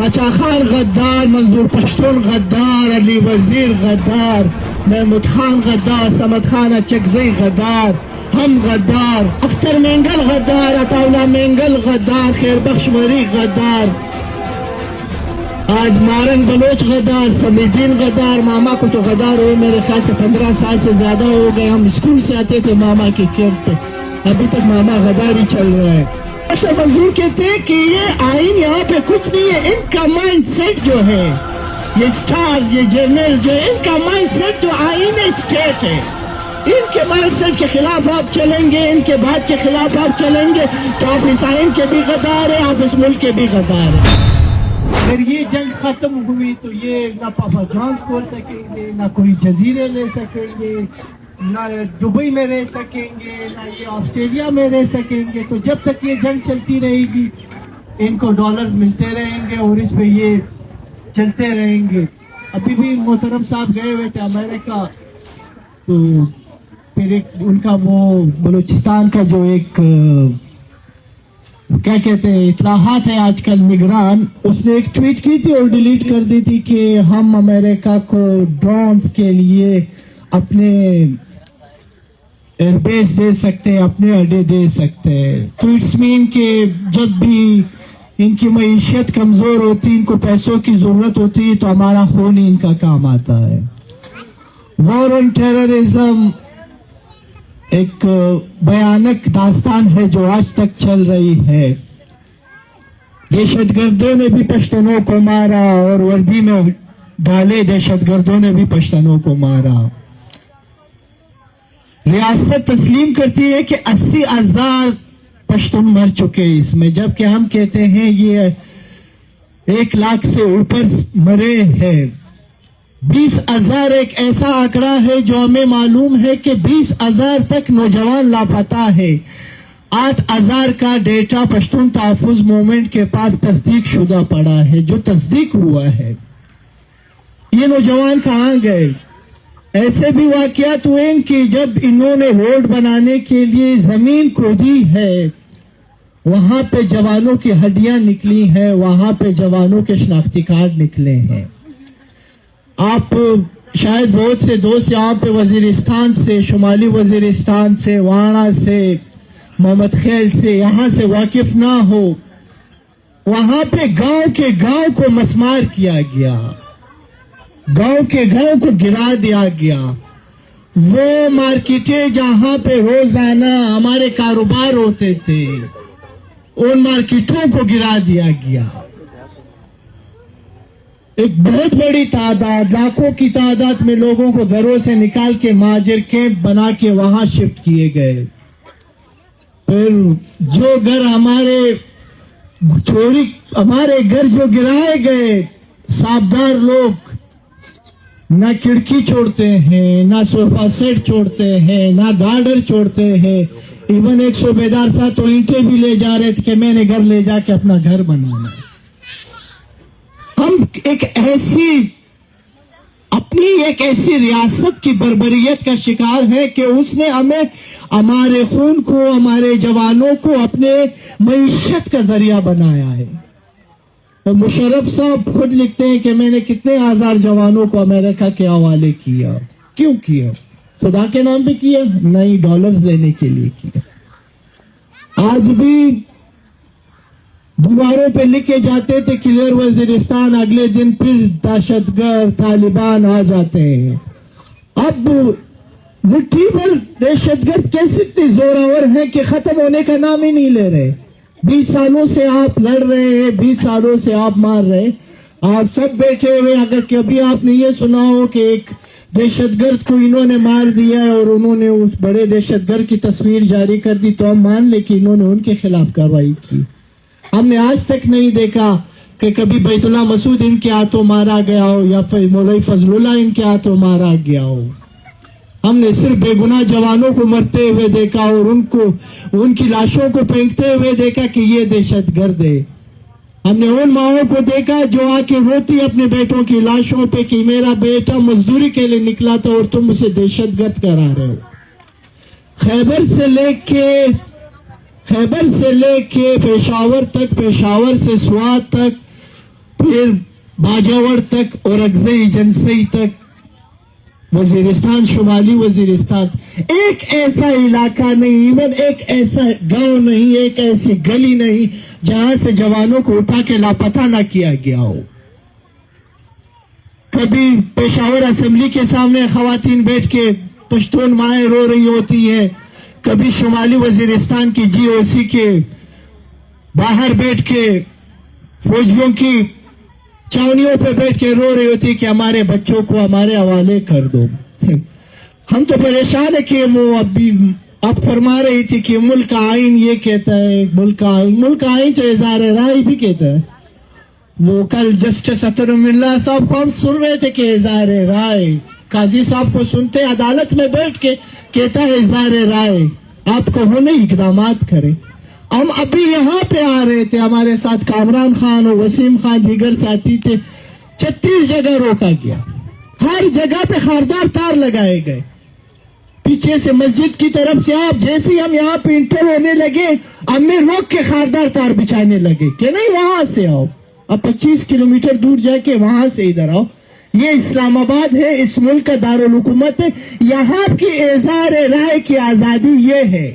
باچا خان غدار، منظور پشتون غدار، علی وزیر غدار، محمود خان غدار، صمد خان اچکزئی غدار، ہم غدار، اختر مینگل غدار، عطاؤلہ مینگل غدار، خیر بخش وری غدار، آج مارنگ بلوچ غدار، سمیدین غدار. ماما کو تو غدار ہوئے میرے خیال سے 15 سال سے زیادہ ہو گئے. ہم اسکول سے آتے تھے ماما کے کیمپ پہ، ابھی تک ماما غدار ہی چل رہا ہے. منظور کہتے ہیں کہ یہ آئین یہاں پہ کچھ نہیں ہے، ان کا مائنڈ سیٹ جو ہے، یہ اسٹار، یہ جرنل جو ہے، ان کا مائنڈ سیٹ جو آئین اسٹیٹ ہے، ان کے مائنڈ سیٹ کے خلاف آپ چلیں گے، ان کے بات کے خلاف آپ چلیں گے تو آپ اس آئین کے بھی غدار ہیں، آپ اس ملک کے بھی غدار ہیں. اگر یہ جنگ ختم ہوئی تو یہ نہ پاپا جانس کھول سکیں گے، نہ کوئی جزیرے لے سکیں گے، نہ دبئی میں رہ سکیں گے، نہ یہ آسٹریلیا میں رہ سکیں گے. تو جب تک یہ جنگ چلتی رہے گی ان کو ڈالرز ملتے رہیں گے اور اس پہ یہ چلتے رہیں گے. ابھی بھی محترم صاحب گئے ہوئے تھے امریکہ، تو پھر ایک ان کا وہ بلوچستان کا جو ایک کیا کہتے ہیں اطلاعات ہے آج کل نگران، اس نے ایک ٹویٹ کی تھی اور ڈیلیٹ کر دی تھی کہ ہم امریکہ کو ڈرونز کے لیے اپنے ایئر بیس دے سکتے ہیں، اپنے اڈے دے سکتے ہیں. تو اٹس مین کہ جب بھی ان کی معیشت کمزور ہوتی، ان کو پیسوں کی ضرورت ہوتی تو ہمارا خون ہی ان کا کام آتا ہے. وار آن ٹیررزم ایک بھیانک داستان ہے جو آج تک چل رہی ہے. دہشت گردوں نے بھی پشتونوں کو مارا اور وردی میں ڈالے دہشت گردوں نے بھی پشتونوں کو مارا. ریاست تسلیم کرتی ہے کہ 80,000 پشتون مر چکے اس میں، جبکہ ہم کہتے ہیں یہ 1 لاکھ سے اوپر مرے ہیں. 20,000 ایک ایسا آنکڑا ہے جو ہمیں معلوم ہے کہ 20,000 تک نوجوان لاپتہ ہے. 8,000 کا ڈیٹا پشتون تحفظ موومنٹ کے پاس تصدیق شدہ پڑا ہے، جو تصدیق ہوا ہے. یہ نوجوان کہاں گئے؟ ایسے بھی واقعات ہوئے کہ جب انہوں نے روڈ بنانے کے لیے زمین کھودی ہے، وہاں پہ جوانوں کی ہڈیاں نکلی ہیں، وہاں پہ جوانوں کے شناختی کارڈ نکلے ہیں. آپ شاید بہت سے دوست یہاں پہ وزیرستان سے، شمالی وزیرستان سے، وانہ سے، محمد خیل سے، یہاں سے واقف نہ ہو. وہاں پہ گاؤں کے گاؤں کو مسمار کیا گیا، گاؤں کے گاؤں کو گرا دیا گیا. وہ مارکیٹیں جہاں پہ روزانہ ہمارے کاروبار ہوتے تھے، ان مارکیٹوں کو گرا دیا گیا. ایک بہت بڑی تعداد، لاکھوں کی تعداد میں لوگوں کو گھروں سے نکال کے مہاجر کیمپ بنا کے وہاں شفٹ کیے گئے. پھر جو گھر ہمارے گھر جو گرائے گئے، سابدار لوگ نہ کھڑکی چھوڑتے ہیں، نہ صوفہ سیٹ چھوڑتے ہیں، نہ گارڈر چھوڑتے ہیں. ایون ایک صوبیدار صاحب تو اینٹیں بھی لے جا رہے تھے کہ میں نے گھر لے جا کے اپنا گھر بنانا. ہم ایک ایسی ریاست کی بربریت کا شکار ہے کہ اس نے ہمیں، ہمارے خون کو، ہمارے جوانوں کو اپنے معیشت کا ذریعہ بنایا ہے. اور مشرف صاحب خود لکھتے ہیں کہ میں نے کتنے ہزار جوانوں کو امریکہ کے حوالے کیا. کیوں کیا؟ خدا کے نام پہ کیا؟ نہیں، ڈالر لینے کے لیے کیا. آج بھی دیواروں پہ لکھے جاتے تھے کلیئر وزیرستان، اگلے دن پھر دہشت گرد طالبان آ جاتے ہیں. اب مٹھی بھر دہشت گرد کیسے اتنے زوراور ہیں کہ ختم ہونے کا نام ہی نہیں لے رہے. 20 سالوں سے آپ لڑ رہے ہیں، 20 سالوں سے آپ مار رہے ہیں. آپ سب بیٹھے ہوئے، اگر کبھی آپ نے یہ سنا ہو کہ ایک دہشت گرد کو انہوں نے مار دیا ہے اور انہوں نے اس بڑے دہشت گرد کی تصویر جاری کر دی، تو ہم مان لیں کہ انہوں نے ان کے خلاف کارروائی کی. ہم نے آج تک نہیں دیکھا کہ کبھی بیت اللہ مسعود ان کے ہاتھوں مارا گیا ہو یا پھر مولوی فضل اللہ ان کے ہاتھوں مارا گیا ہو. ہم نے صرف بے گناہ جوانوں کو مرتے ہوئے دیکھا اور ان کی لاشوں کو پھینکتے ہوئے دیکھا کہ یہ دہشت گرد ہے. ہم نے ان ماؤں کو دیکھا جو آ کے روتی اپنے بیٹوں کی لاشوں پہ کہ میرا بیٹا مزدوری کے لیے نکلا تھا اور تم اسے دہشت گرد کرا رہے ہو. خیبر سے لے کے پشاور تک، پشاور سے سوات تک پھر باجاوڑ تک اور اگزئی جنسئی تک وزیرستان، شمالی وزیرستان، ایک ایسا علاقہ نہیں، ایون ایک ایسا گاؤں نہیں، ایک ایسی گلی نہیں جہاں سے جوانوں کو اٹھا کے لاپتہ نہ کیا گیا ہو. کبھی پشاور اسمبلی کے سامنے خواتین بیٹھ کے پشتون مائیں رو رہی ہوتی ہیں، کبھی شمالی وزیرستان کی جی او سی کے باہر بیٹھ کے فوجیوں کی چاونیوں پہ بیٹھ کے رو رہی ہوتی کہ ہمارے بچوں کو ہمارے حوالے کر دو. ہم تو پریشان ہے کہ وہ اب فرما رہی تھی کہ ملک کا آئین یہ کہتا ہے، ملک کا آئین تو اظہار رائے بھی کہتا ہے. وہ کل جسٹس اطہر اللہ صاحب کو ہم سن رہے تھے کہ اظہار رائے، قاضی صاحب کو سنتے عدالت میں بیٹھ کے کہتا ہے اظہار رائے، آپ کہو نہیں اقدامات کریں. ہم ابھی یہاں پہ آ رہے تھے، ہمارے ساتھ کامران خان اور وسیم خان دیگر ساتھی تھے، 36 جگہ روکا گیا، ہر جگہ پہ خاردار تار لگائے گئے. پیچھے سے مسجد کی طرف سے آپ جیسے ہم یہاں پہ انٹر ہونے لگے، ہمیں روک کے خاردار تار بچھانے لگے کہ نہیں وہاں سے آؤ، اب 25 کلومیٹر دور جا کے وہاں سے ادھر آؤ. یہ اسلام آباد ہے، اس ملک کا دارالحکومت ہے، یہاں کی اظہار رائے کی آزادی یہ ہے.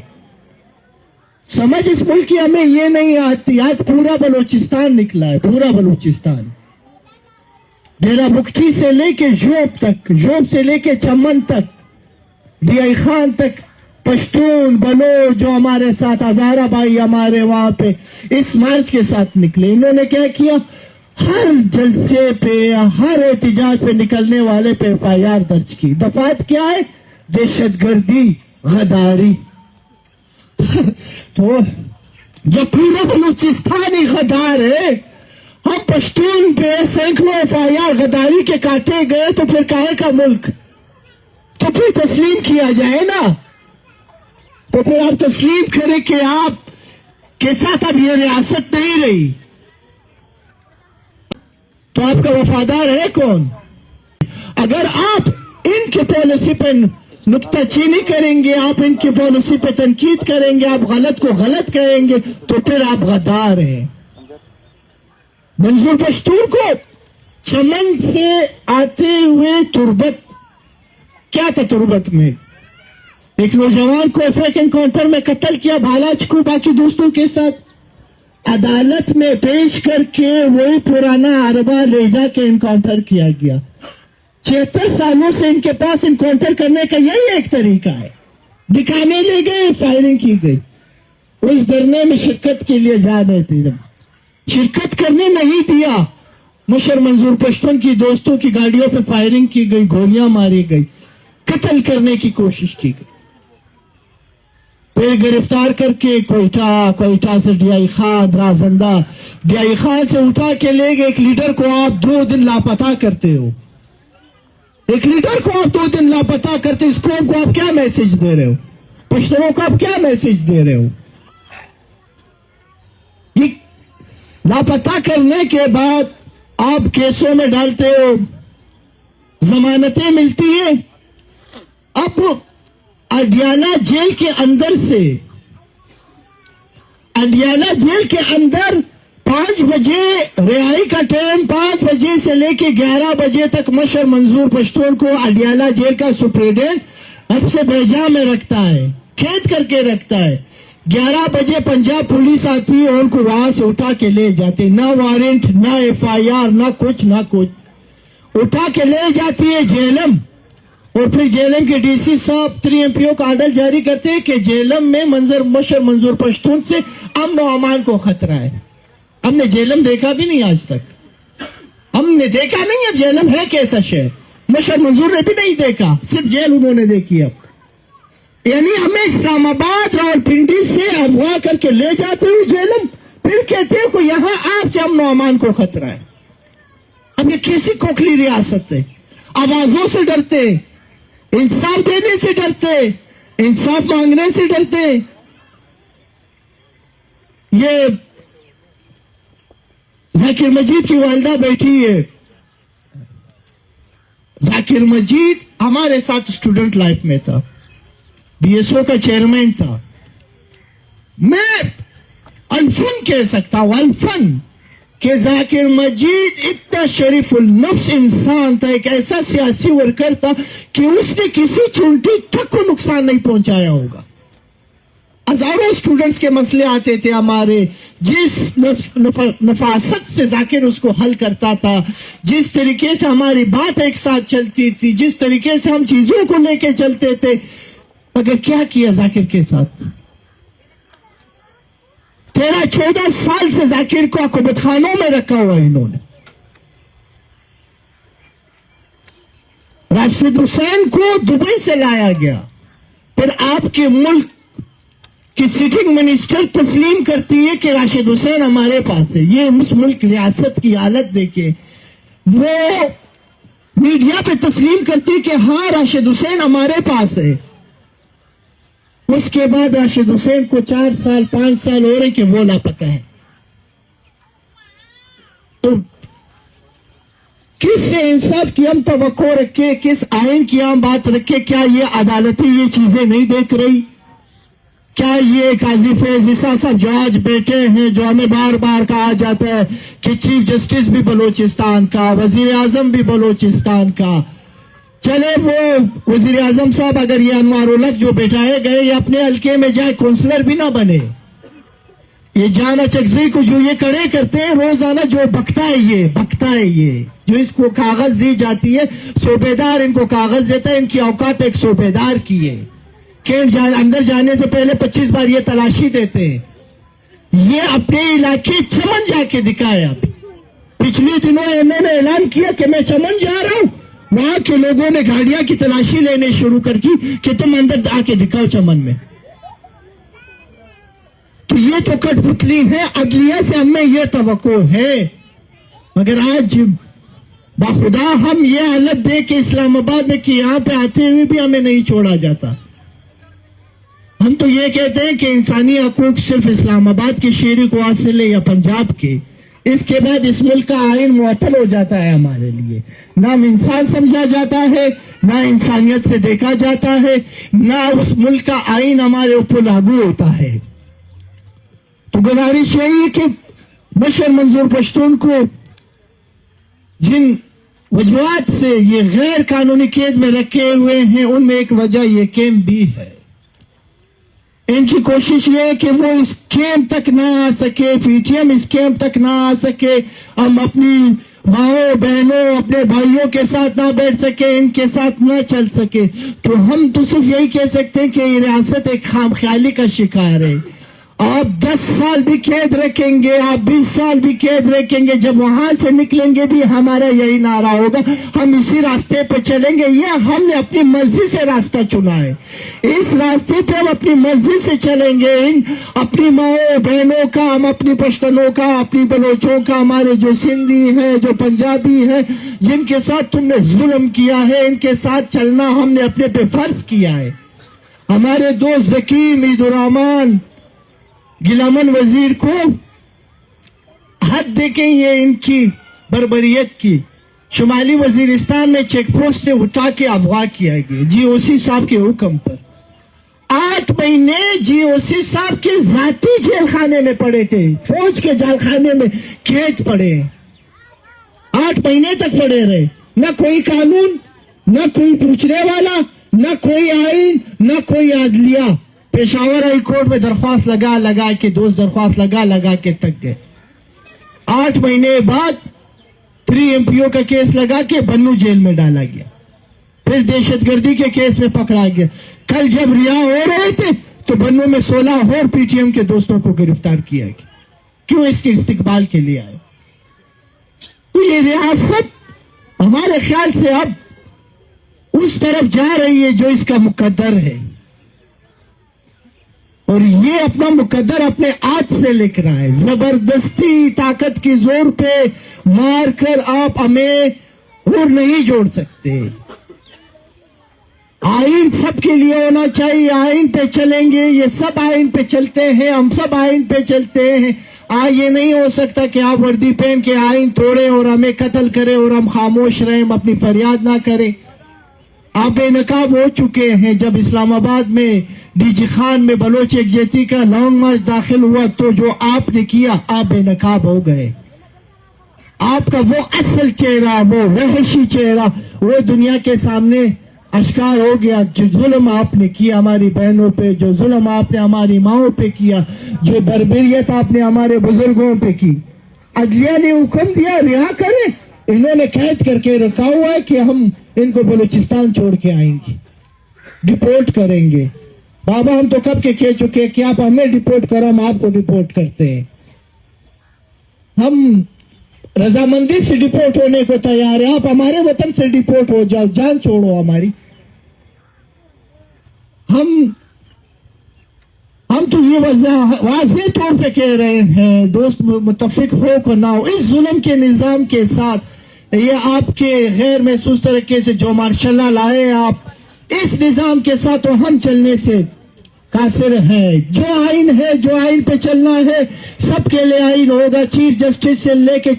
سمجھ اس ملک کی ہمیں یہ نہیں آتی. آج پورا بلوچستان نکلا ہے، پورا بلوچستان، ڈیرہ بگٹی سے لے کے جوب تک، جوب سے لے کے چمن تک، ڈی آئی خان تک، پشتون بلوچ جو ہمارے ساتھ ہزارہ بھائی ہمارے وہاں پہ اس مارچ کے ساتھ نکلے. انہوں نے کیا کیا؟ ہر جلسے پہ، ہر احتجاج پہ نکلنے والے پہ ایف آئی آر درج کی. دفعات کیا ہے؟ دہشت گردی، غداری. تو جب پورا بلوچستان ہی غدار ہے، ہم پشتون پہ سینکڑوں ایف آئی آر غداری کے کاٹے گئے، تو پھر کہے کا ملک؟ تو پھر تسلیم کیا جائے نا. تو پھر آپ تسلیم کریں کہ آپ کے ساتھ اب یہ ریاست نہیں رہی، تو آپ کا وفادار ہے کون؟ اگر آپ ان کی پالیسی پہ نکتہ چینی کریں گے، آپ ان کی پالیسی پہ تنقید کریں گے، آپ غلط کو غلط کہیں گے، تو پھر آپ غدار ہیں. منظور پشتون کو چمن سے آتے ہوئے تربت، کیا تھا تربت میں؟ ایک نوجوان کو افریقن انکاؤنٹر میں قتل کیا، بھالاچ کو باقی دوستوں کے ساتھ عدالت میں پیش کر کے وہی پرانا عربہ لے جا کے انکاؤنٹر کیا گیا. 76 سالوں سے ان کے پاس انکاؤنٹر کرنے کا یہی ایک طریقہ ہے. دکھانے لے گئے، فائرنگ کی گئی. اس دھرنے میں شرکت کے لیے جا رہے تھے، شرکت کرنے نہیں دیا. مشر منظور پشتون کی دوستوں کی گاڑیوں پہ فائرنگ کی گئی، گولیاں ماری گئی، قتل کرنے کی کوشش کی گئی. پھر گرفتار کر کے کوئٹہ سے ڈی آئی خان رازندہ، ڈی آئی خان سے اٹھا کے لے گئے. ایک لیڈر کو آپ 2 دن لاپتہ کرتے ہو، ایک لیڈر کو آپ 2 دن لاپتہ کرتے، اس قوم کو آپ کیا میسج دے رہے ہو؟ پشتونوں کو آپ کیا میسج دے رہے ہو؟ یہ لاپتہ کرنے کے بعد آپ کیسوں میں ڈالتے ہو، ضمانتیں ملتی ہیں. اب اڈیالہ جیل کے اندر سے، اڈیالہ جیل کے اندر 5 بجے رہائی کا ٹائم، 5 بجے سے لے کے 11 بجے تک مشر منظور پشتون کو اڈیالہ جیل کا سپریڈنٹ اب سے بیجا میں رکھتا ہے، قید کر کے رکھتا ہے. 11 بجے پنجاب پولیس آتی ہے، ان کو وہاں سے اٹھا کے لے جاتے، نہ وارنٹ، نہ ایف آئی آر، نہ کچھ، اٹھا کے لے جاتی ہے جیلم. اور پھر جیلم کے ڈی سی صاحب 3 MP کا آرڈر جاری کرتے ہیں کہ جیلم میں مشر منظور پشتون سے امن و امان کو خطرہ ہے. ہم نے جیلم دیکھا بھی نہیں آج تک، ہم نے دیکھا نہیں اب جیلم ہے کیسا شہر. مشر منظور نے بھی نہیں دیکھا، صرف جیل انہوں نے دیکھی. اب یعنی ہمیں اسلام آباد راولپنڈی سے اغوا کر کے لے جاتے ہوئے جیلم، پھر کہتے ہیں کہ یہاں آپ سے امن و امان کو خطرہ ہے. اب یہ کیسی کھوکھلی ریاست ہے؟ آوازوں سے ڈرتے، انصاف دینے سے ڈرتے، انصاف مانگنے سے ڈرتے. یہ ذاکر مجید کی والدہ بیٹھی ہے. ذاکر مجید ہمارے ساتھ اسٹوڈنٹ لائف میں تھا، بی ایس او کا چیئرمین تھا. میں الفن کہہ سکتا ہوں، الفن کہ ذاکر مجید اتنا شریف النفس انسان تھا, ایک ایسا سیاسی ورکر تھا کہ اس نے کسی چونٹی تک کو نقصان نہیں پہنچایا ہوگا. ہزاروں اسٹوڈنٹس کے مسئلے آتے تھے ہمارے, جس نفاست سے ذاکر اس کو حل کرتا تھا, جس طریقے سے ہماری بات ایک ساتھ چلتی تھی, جس طریقے سے ہم چیزوں کو لے کے چلتے تھے. مگر کیا کیا ذاکر کے ساتھ؟ 13-14 سال سے ذاکر کو عقوبت خانوں میں رکھا ہوا انہوں نے. راشد حسین کو دبئی سے لایا گیا, پھر آپ کے ملک کی سٹنگ منسٹر تسلیم کرتی ہے کہ راشد حسین ہمارے پاس ہے. یہ اس ملک ریاست کی حالت دیکھے, وہ میڈیا پہ تسلیم کرتی کہ ہاں راشد حسین ہمارے پاس ہے. اس کے بعد راشد حسین کو 4 سال 5 سال ہو رہے کہ وہ لاپتہ ہے. تو کس سے انصاف کی ہم توقع رکھے, کس آئین کی ہم بات رکھے؟ کیا یہ عدالتیں یہ چیزیں نہیں دیکھ رہی؟ کیا یہ قاضی فیض عیسیٰ صاحب جو آج بیٹھے ہیں, جو ہمیں بار بار کہا جاتا ہے کہ چیف جسٹس بھی بلوچستان کا, وزیر اعظم بھی بلوچستان کا, چلے وہ وزیر اعظم صاحب اگر یہ انوار الحق جو بیٹھائے گئے یہ اپنے حلقے میں جائے کونسلر بھی نہ بنے. یہ جانا چکزئی کو جو یہ کڑے کرتے ہیں روزانہ, جو بکتا ہے یہ جو اس کو کاغذ دی جاتی ہے, صوبیدار ان کو کاغذ دیتا ہے, ان کی اوقات ایک صوبیدار کی ہے کہ اندر جانے سے پہلے 25 بار یہ تلاشی دیتے ہیں. یہ اپنے علاقے چمن جا کے دکھایا. پچھلے دنوں انہوں نے اعلان کیا کہ میں چمن جا رہا ہوں, وہاں کے لوگوں نے گاڑیاں کی تلاشی لینے شروع کر کی کہ تم اندر آ کے دکھاؤ چمن میں. تو یہ تو کٹ پتلی ہے, عدلیہ سے ہمیں یہ توقع ہے. مگر آج باخدا ہم یہ حالت دیکھ کے اسلام آباد میں کہ یہاں پہ آتے ہوئے بھی ہمیں نہیں چھوڑا جاتا. ہم تو یہ کہتے ہیں کہ انسانی حقوق صرف اسلام آباد کے شہری کو حاصل ہے یا پنجاب کے, اس کے بعد اس ملک کا آئین معطل ہو جاتا ہے ہمارے لیے. نہ انسان سمجھا جاتا ہے, نہ انسانیت سے دیکھا جاتا ہے, نہ اس ملک کا آئین ہمارے اوپر لاگو ہوتا ہے. تو گزارش یہی ہے کہ بشر منظور پشتون کو جن وجوہات سے یہ غیر قانونی قید میں رکھے ہوئے ہیں, ان میں ایک وجہ یہ کیمپ بھی ہے. ان کی کوشش یہ ہے کہ وہ اس کیمپ تک نہ آ سکے, پی ٹی ایم اس کیمپ تک نہ آ سکے, ہم اپنی ماؤں بہنوں اپنے بھائیوں کے ساتھ نہ بیٹھ سکے, ان کے ساتھ نہ چل سکے. تو ہم تو صرف یہی کہہ سکتے ہیں کہ یہ ریاست ایک خام خیالی کا شکار ہے. آپ 10 سال بھی قید رکھیں گے, آپ 20 سال بھی قید رکھیں گے, جب وہاں سے نکلیں گے بھی ہمارا یہی نعرہ ہوگا, ہم اسی راستے پہ چلیں گے. یہ ہم نے اپنی مرضی سے راستہ چنا ہے, اس راستے پہ ہم اپنی مرضی سے چلیں گے. اپنی ماؤں بہنوں کا, ہم اپنی پشتنوں کا, اپنی بلوچوں کا, ہمارے جو سندھی ہیں, جو پنجابی ہیں, جن کے ساتھ تم نے ظلم کیا ہے, ان کے ساتھ چلنا ہم نے اپنے پہ فرض کیا ہے. ہمارے دوست ذکیم عید الرحمان گلامن وزیر کو حد دیکھیں یہ ان کی بربریت کی. شمالی وزیرستان میں چیک پوسٹ سے اٹھا کے اغوا کیا گیا جی او سی صاحب کے حکم پر. 8 مہینے جی او سی صاحب کے ذاتی جیل خانے میں پڑے تھے, فوج کے جیل خانے میں قید پڑے, 8 مہینے تک پڑے رہے. نہ کوئی قانون, نہ کوئی پوچھنے والا, نہ کوئی آئین, نہ کوئی عدلیہ. پشاور ہائی کورٹ میں درخواست لگا کے دوست درخواست لگا کے تک گئے. 8 مہینے بعد 3 MP کا کیس لگا کے بنو جیل میں ڈالا گیا, پھر دہشت گردی کے کیس میں پکڑا گیا. کل جب رہا ہو رہے تھے تو بنو میں 16 اور پی ٹی ایم کے دوستوں کو گرفتار کیا گیا. کیوں؟ اس کے استقبال کے لیے آئے. تو یہ ریاست ہمارے خیال سے اب اس طرف جا رہی ہے جو اس کا مقدر ہے, اور یہ اپنا مقدر اپنے ہاتھ سے لکھ رہا ہے. زبردستی طاقت کی زور پہ مار کر آپ ہمیں اور نہیں جوڑ سکتے. آئین سب کے لیے ہونا چاہیے, آئین پہ چلیں گے, یہ سب آئین پہ چلتے ہیں, ہم سب آئین پہ چلتے ہیں. یہ نہیں ہو سکتا کہ آپ وردی پہن کے آئین توڑیں اور ہمیں قتل کریں اور ہم خاموش رہیں, ہم اپنی فریاد نہ کریں. آپ بے نقاب ہو چکے ہیں. جب اسلام آباد میں ڈی جی خان میں بلوچ یکجہتی کا لانگ مارچ داخل ہوا تو جو آپ نے کیا, آپ بے نقاب ہو گئے. آپ کا وہ اصل چہرہ، وہ وحشی چہرہ، وہ دنیا کے سامنے اشکار ہو گیا. جو ظلم آپ نے کیا ہماری بہنوں پہ، جو ظلم آپ نے ہماری ماؤں پہ کیا، جو بربریت آپ نے ہمارے بزرگوں پہ کی. عدلیہ نے حکم دیا رہا کریں، انہوں نے قید کر کے رکھا ہوا ہے کہ ہم ان کو بلوچستان چھوڑ کے آئیں گے، ڈپورٹ کریں گے. بابا ہم تو کب کے کہہ چکے کہ آپ ہمیں ڈپورٹ کرو، ہم آپ کو ڈپورٹ کرتے ہیں. ہم رضامندی سے ڈپورٹ ہونے کو تیار ہیں. آپ ہمارے وطن سے ڈپورٹ ہو جاؤ، جان چھوڑو ہماری. ہم تو یہ واضح طور پہ کہہ رہے ہیں، دوست متفق ہو کو نہ ہو، اس ظلم کے نظام کے ساتھ، یہ آپ کے غیر محسوس طریقے سے جو مارشل لا لائے آپ، اس نظام کے ساتھ تو ہم چلنے سے قاصر ہے. جو آئین ہے، جو آئین پہ چلنا ہے، سب کے لئے آئین ہوگا. چیف جسٹس سے لے کے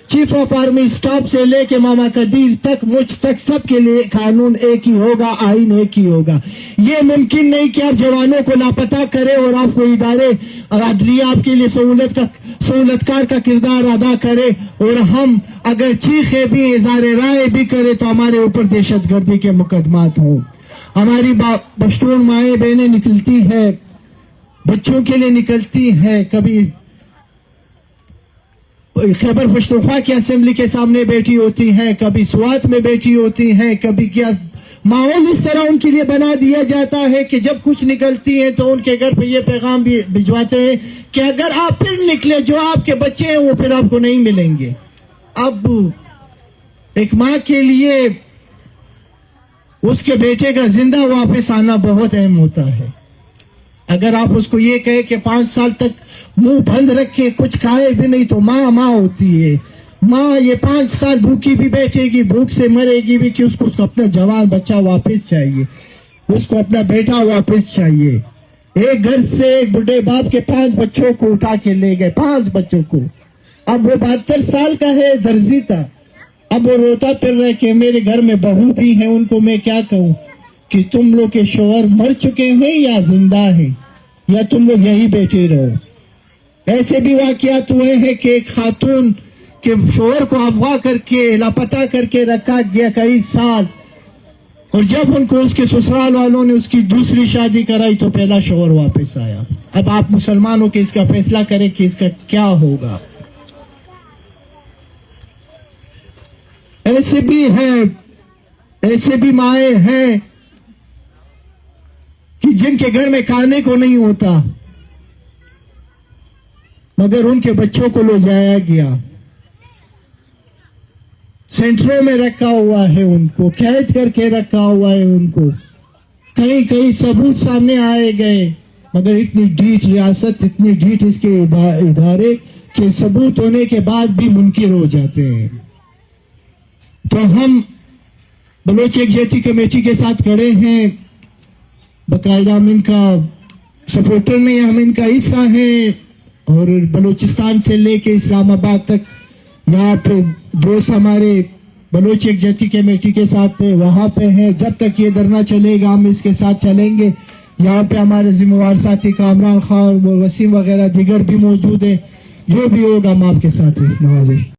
چیف آف آرمی اسٹاف سے لے کے ماما قدیر تک، مجھ تک، سب کے لئے قانون ایک ہی ہوگا، آئین ایک ہی ہوگا. یہ ممکن نہیں کہ آپ جوانوں کو لاپتہ کرے اور آپ کو ادارے اور عدلیہ آپ کے لئے سہولتکار کا کردار ادا کرے، اور ہم اگر چیخے بھی، اظہار رائے بھی کرے تو ہمارے اوپر دہشت گردی کے مقدمات ہوں. ہماری پشتون مائیں بہنیں نکلتی ہیں، بچوں کے لیے نکلتی ہیں، کبھی خیبر پختونخوا کی اسمبلی کے سامنے بیٹھی ہوتی ہیں، کبھی سوات میں بیٹھی ہوتی ہیں، کبھی کیا ماحول اس طرح ان کے لیے بنا دیا جاتا ہے کہ جب کچھ نکلتی ہیں تو ان کے گھر پہ یہ پیغام بھی بھجواتے ہیں کہ اگر آپ پھر نکلے، جو آپ کے بچے ہیں وہ پھر آپ کو نہیں ملیں گے. اب ایک ماں کے لیے اس کے بیٹے کا زندہ واپس آنا بہت اہم ہوتا ہے. اگر آپ اس کو یہ کہے کہ 5 سال تک منہ بند رکھے، کچھ کھائے بھی نہیں، تو ماں ہوتی ہے. ماں یہ 5 سال بھوکی بھی بیٹھے گی، بھوک سے مرے گی بھی، کہ اس کو اپنا جوان بچہ واپس چاہیے، اس کو اپنا بیٹا واپس چاہیے. ایک گھر سے ایک بڑے باپ کے 5 بچوں کو اٹھا کے لے گئے، 5 بچوں کو. اب وہ 72 سال کا ہے، درزی تھا. اب وہ روتا پھر رہے کہ میرے گھر میں بہو بھی ہیں، ان کو میں کیا کہوں کہ تم لوگ کے شوہر مر چکے ہیں یا زندہ ہیں، یا تم لوگ یہی بیٹھے رہو. ایسے بھی واقعات ہوئے ہیں کہ ایک خاتون کے شوہر کو اغوا کر کے لاپتہ کر کے رکھا گیا کئی سال، اور جب ان کو اس کے سسرال والوں نے اس کی دوسری شادی کرائی تو پہلا شوہر واپس آیا. اب آپ مسلمانوں کے اس کا فیصلہ کریں کہ اس کا کیا ہوگا. ایسے بھی ہیں، ایسے بھی مائیں ہیں کہ جن کے گھر میں کھانے کو نہیں ہوتا، مگر ان کے بچوں کو لے جایا گیا، سینٹروں میں رکھا ہوا ہے، ان کو قید کر کے رکھا ہوا ہے. ان کو کئی ثبوت سامنے آئے گئے، مگر اتنی ڈھیٹ ریاست، اتنی ڈھیٹ اس کے ادارے کہ ثبوت ہونے کے بعد بھی منکر ہو جاتے ہیں. تو ہم بلوچ یکجہتی کمیٹی کے ساتھ کھڑے ہیں، باقاعدہ ہم ان کا سپورٹر نہیں، ہم ان کا حصہ ہیں، اور بلوچستان سے لے کے اسلام آباد تک یہاں پہ دوست ہمارے بلوچ یکجہتی کمیٹی کے ساتھ پہ وہاں پہ ہیں. جب تک یہ دھرنا چلے گا ہم اس کے ساتھ چلیں گے. یہاں پہ ہمارے ذمہ وار ساتھی کامران خان، وسیم وغیرہ دیگر بھی موجود ہیں. جو بھی ہوگا ہم آپ کے ساتھ ہیں. نوازش.